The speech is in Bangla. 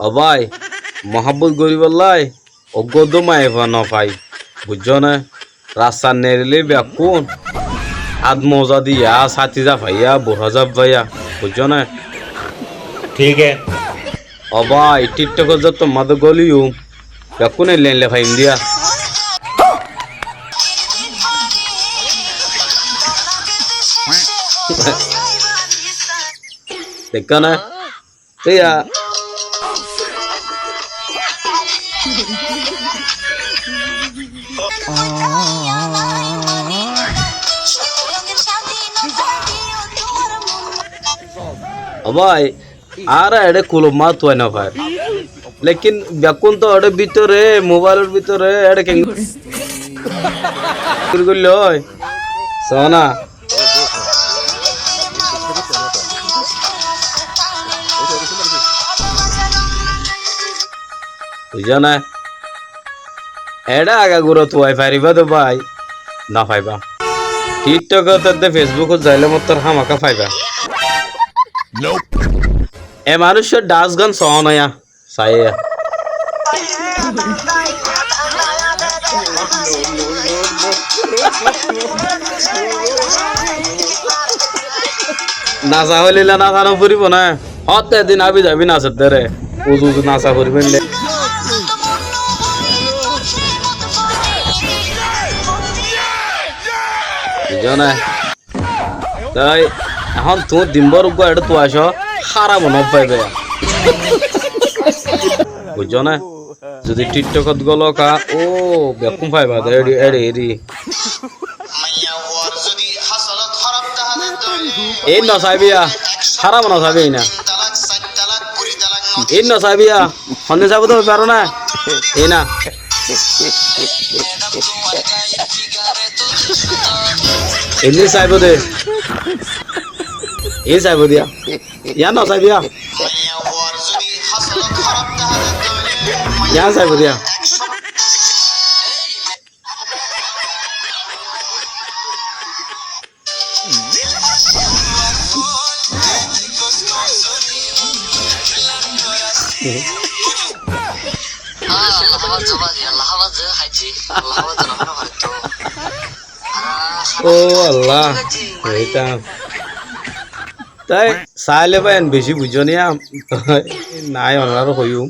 অবাই মহাব্বত গরিবাল্লাই অজ্ঞ মায়ে নফাই বুঝছো না রাস্তা নেড়লে ব্যাকুন আদ মজা দিয়া সাথী যা ভাইয়া বুড়া যা ভাইয়া বুঝছো না ठीक है অবাই টিকটক যত মাদ গলিও ব্যাকুন লেনলে ভাই ইন্ডিয়া দেখো না তুইয়া ভাই আর এডে কুলো মা তুই না ভাই লেকিন ব্যাকুন তো এডে ভিতরে মোবাইলের ভিতরে এডে কেন করল সোনা বুঝো না এডা আগা গুরো তুই পারিবা তো ভাই না পাইবা টিকটক তাতে ফেসবুক যাইলে মত হামাকা পাইবা এ মানুষের ডান্স গান সহনয়া সাইয়া নাচা হইলে নাচানো ফুরিব না হতে দিন আবি যাবি নাচের ধরে উজু নাচা ফুরিবেন বুঝো না তাই এখন তোমার দিনবর এটা তো আস খারাপ মনে পাইবে বুঝছো না যদি টিকটকত গল কা ও বেকুম পাইবা এডি এডি এডি এই নসাবিয়া খারাপ নসাবি না এই নসাবিয়া সন্ধে যাব তো পারো না এই না এমনি চাইব দে এই চাইব দিয়া ইয়া নচাইবিয়া ইয়া চাইব দিয়া ও আল্লাহ এইটা তাই চাইলে পাই বেশি বুঝো নিয়া নাই অনার হইও